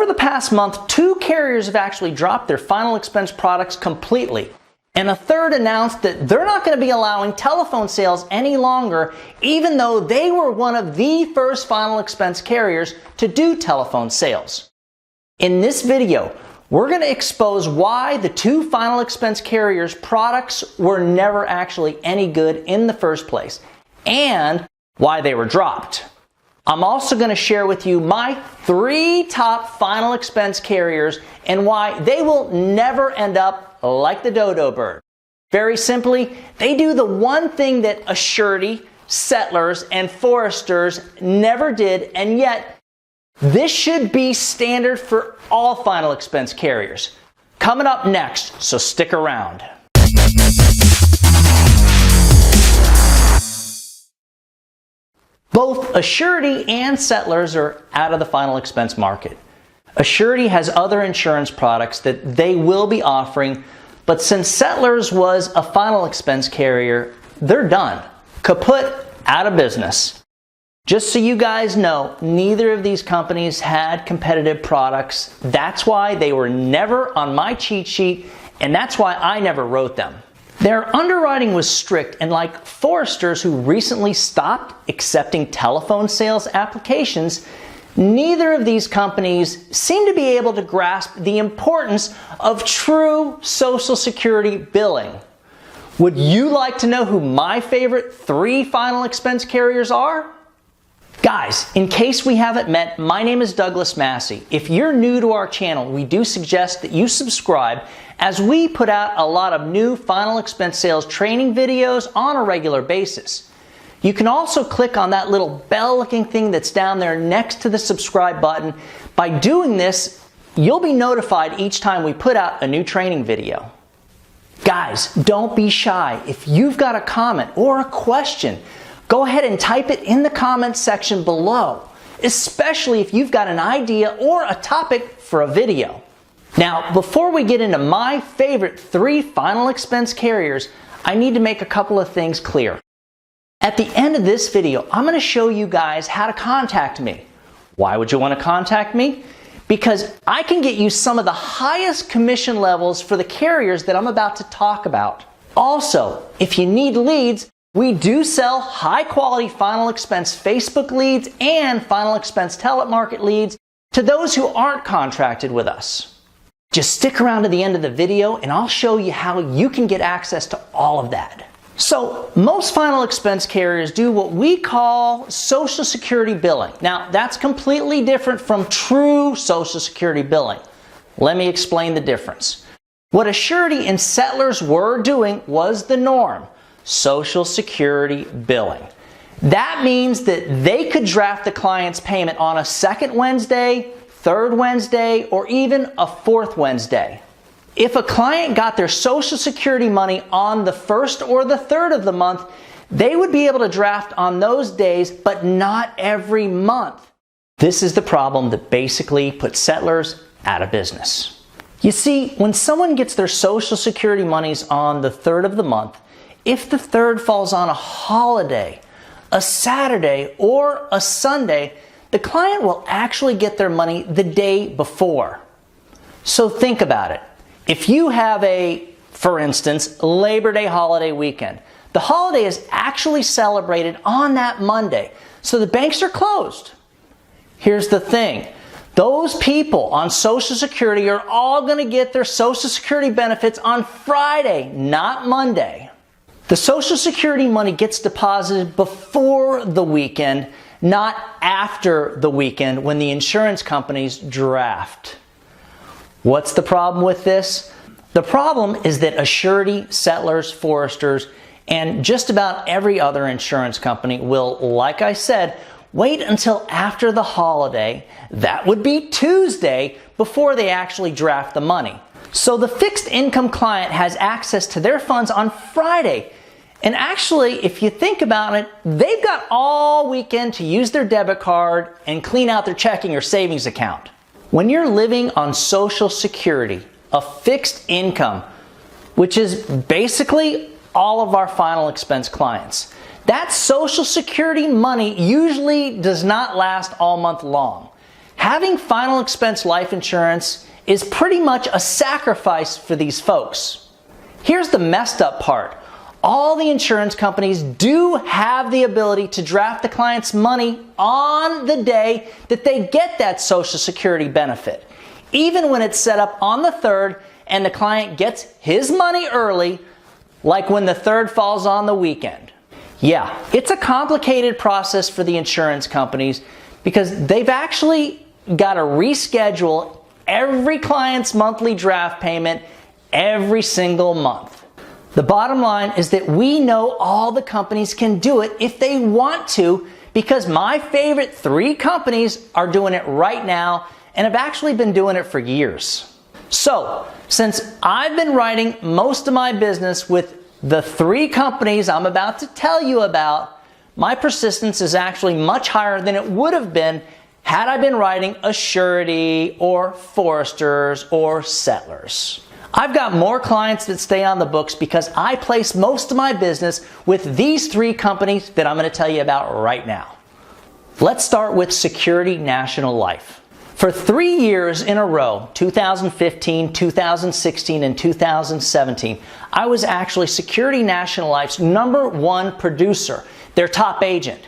Over the past month, 2 carriers have actually dropped their final expense products completely. And a third announced that they're not going to be allowing telephone sales any longer, even though they were one of the first final expense carriers to do telephone sales. In this video, we're going to expose why the 2 final expense carriers' products were never actually any good in the first place, and why they were dropped. I'm also going to share with you my 3 top final expense carriers and why they will never end up like the dodo bird. Very simply, they do the one thing that Assurity, Settlers, and Foresters never did, and yet this should be standard for all final expense carriers. Coming up next, so stick around. Both Assurity and Settlers are out of the final expense market. Assurity has other insurance products that they will be offering, but since Settlers was a final expense carrier, they're done. Kaput, out of business. Just so you guys know, neither of these companies had competitive products. That's why they were never on my cheat sheet, and that's why I never wrote them. Their underwriting was strict, and like Foresters, who recently stopped accepting telephone sales applications, neither of these companies seem to be able to grasp the importance of true Social Security billing. Would you like to know who my favorite 3 final expense carriers are? Guys, in case we haven't met, my name is Douglas Massi. If you're new to our channel, we do suggest that you subscribe, as we put out a lot of new final expense sales training videos on a regular basis. You can also click on that little bell-looking thing that's down there next to the subscribe button. By doing this, you'll be notified each time we put out a new training video. Guys, don't be shy. If you've got a comment or a question, go ahead and type it in the comments section below, especially if you've got an idea or a topic for a video. Now, before we get into my favorite 3 final expense carriers, I need to make a couple of things clear. At the end of this video, I'm going to show you guys how to contact me. Why would you want to contact me? Because I can get you some of the highest commission levels for the carriers that I'm about to talk about. Also, if you need leads, we do sell high quality final expense Facebook leads and final expense telemarket leads to those who aren't contracted with us. Just stick around to the end of the video and I'll show you how you can get access to all of that. So, most final expense carriers do what we call Social Security billing. Now, that's completely different from true Social Security billing. Let me explain the difference. What Assurity and Settlers were doing was the norm, Social Security billing. That means that they could draft the client's payment on a second Wednesday, third Wednesday, or even a fourth Wednesday. If a client got their Social Security money on the 1st or the 3rd of the month, they would be able to draft on those days, but not every month. This is the problem that basically put Settlers out of business. You see, when someone gets their Social Security monies on the 3rd of the month, if the 3rd falls on a holiday, a Saturday, or a Sunday, the client will actually get their money the day before. So think about it. If you have for instance, Labor Day holiday weekend, the holiday is actually celebrated on that Monday, so the banks are closed. Here's the thing. Those people on Social Security are all going to get their Social Security benefits on Friday, not Monday. The Social Security money gets deposited before the weekend, not after the weekend when the insurance companies draft. What's the problem with this? The problem is that Assurity, Settlers, Foresters, and just about every other insurance company will, like I said, wait until after the holiday, that would be Tuesday, before they actually draft the money. So the fixed income client has access to their funds on Friday. And actually, if you think about it, they've got all weekend to use their debit card and clean out their checking or savings account. When you're living on Social Security, a fixed income, which is basically all of our final expense clients, that Social Security money usually does not last all month long. having final expense life insurance is pretty much a sacrifice for these folks. Here's the messed up part. All the insurance companies do have the ability to draft the client's money on the day that they get that Social Security benefit, even when it's set up on the 3rd and the client gets his money early, like when the 3rd falls on the weekend. Yeah, it's a complicated process for the insurance companies because they've actually got to reschedule every client's monthly draft payment every single month. The bottom line is that we know all the companies can do it if they want to, because my favorite 3 companies are doing it right now and have actually been doing it for years. So, since I've been writing most of my business with the 3 companies I'm about to tell you about, my persistence is actually much higher than it would have been had I been writing a Surety or Foresters or Settlers. I've got more clients that stay on the books because I place most of my business with these 3 companies that I'm going to tell you about right now. Let's start with Security National Life. For 3 years in a row, 2015, 2016, and 2017, I was actually Security National Life's #1 producer, their top agent.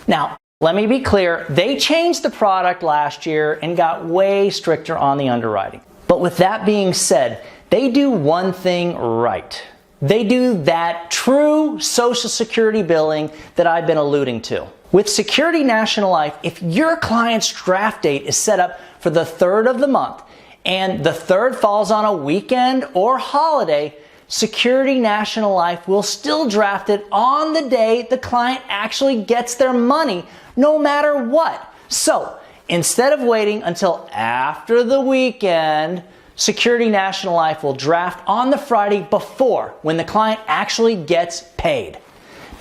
Now, let me be clear, they changed the product last year and got way stricter on the underwriting. But with that being said, they do one thing right. They do that true Social Security billing that I've been alluding to. With Security National Life, if your client's draft date is set up for the 3rd of the month and the 3rd falls on a weekend or holiday, Security National Life will still draft it on the day the client actually gets their money, no matter what. So, instead of waiting until after the weekend, Security National Life will draft on the Friday before, when the client actually gets paid.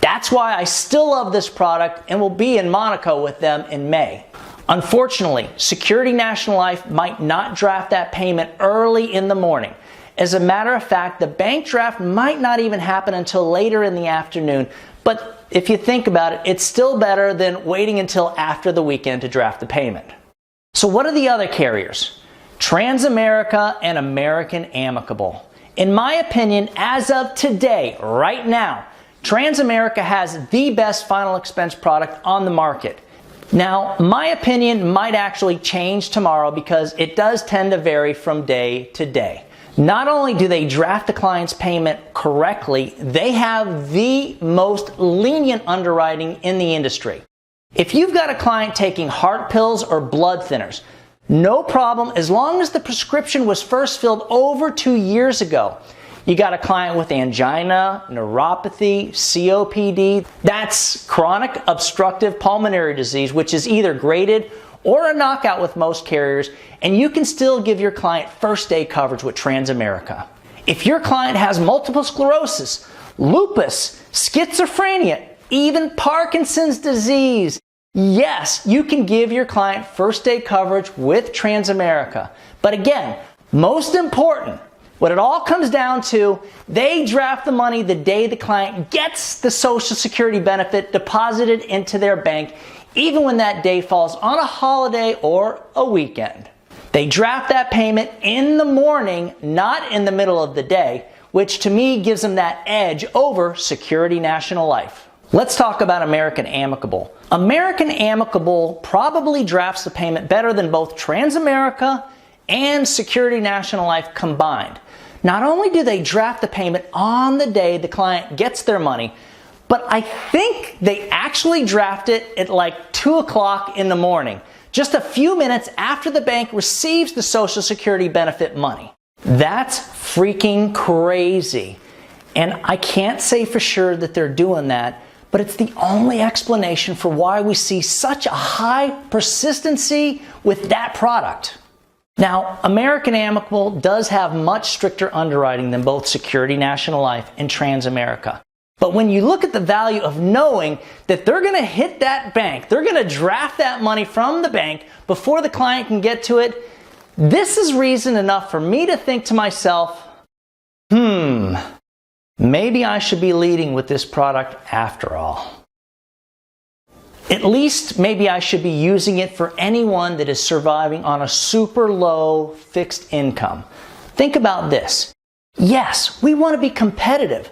That's why I still love this product and will be in Monaco with them in May. Unfortunately, Security National Life might not draft that payment early in the morning. As a matter of fact, the bank draft might not even happen until later in the afternoon, but if you think about it, it's still better than waiting until after the weekend to draft the payment. So what are the other carriers? Transamerica and American Amicable. In my opinion, as of today, right now, Transamerica has the best final expense product on the market. Now, my opinion might actually change tomorrow because it does tend to vary from day to day. Not only do they draft the client's payment correctly, they have the most lenient underwriting in the industry. If you've got a client taking heart pills or blood thinners, no problem as long as the prescription was first filled over 2 years ago. You got a client with angina, neuropathy, COPD, that's chronic obstructive pulmonary disease, which is either graded or a knockout with most carriers, and you can still give your client first day coverage with Transamerica. If your client has multiple sclerosis, lupus, schizophrenia, even Parkinson's disease, yes, you can give your client first day coverage with Transamerica. But again, most important, what it all comes down to, they draft the money the day the client gets the Social Security benefit deposited into their bank, even when that day falls on a holiday or a weekend. They draft that payment in the morning, not in the middle of the day, which to me gives them that edge over Security National Life. Let's talk about American Amicable. American Amicable probably drafts the payment better than both Transamerica and Security National Life combined. Not only do they draft the payment on the day the client gets their money, but I think they actually draft it at like 2 o'clock in the morning, just a few minutes after the bank receives the Social Security benefit money. That's freaking crazy. And I can't say for sure that they're doing that, but it's the only explanation for why we see such a high persistency with that product. Now, American Amicable does have much stricter underwriting than both Security National Life and Transamerica. But when you look at the value of knowing that they're going to hit that bank, they're going to draft that money from the bank before the client can get to it, this is reason enough for me to think to myself, maybe I should be leading with this product after all. At least maybe I should be using it for anyone that is surviving on a super low fixed income. Think about this. Yes, we want to be competitive,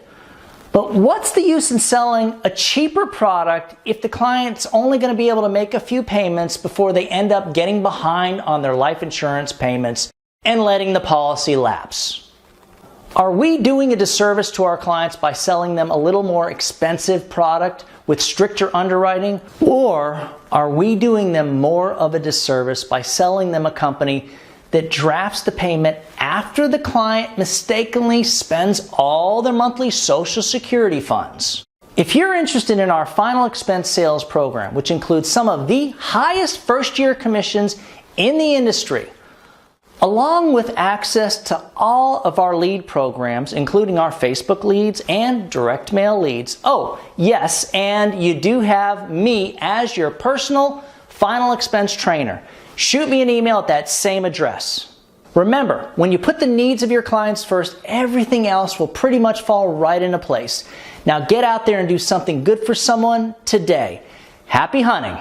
but what's the use in selling a cheaper product if the client's only going to be able to make a few payments before they end up getting behind on their life insurance payments and letting the policy lapse? Are we doing a disservice to our clients by selling them a little more expensive product with stricter underwriting? Or are we doing them more of a disservice by selling them a company that drafts the payment after the client mistakenly spends all their monthly Social Security funds? If you're interested in our final expense sales program, which includes some of the highest first-year commissions in the industry, along with access to all of our lead programs, including our Facebook leads and direct mail leads. Oh, yes, and you do have me as your personal final expense trainer. Shoot me an email at that same address. Remember, when you put the needs of your clients first, everything else will pretty much fall right into place. Now get out there and do something good for someone today. Happy hunting.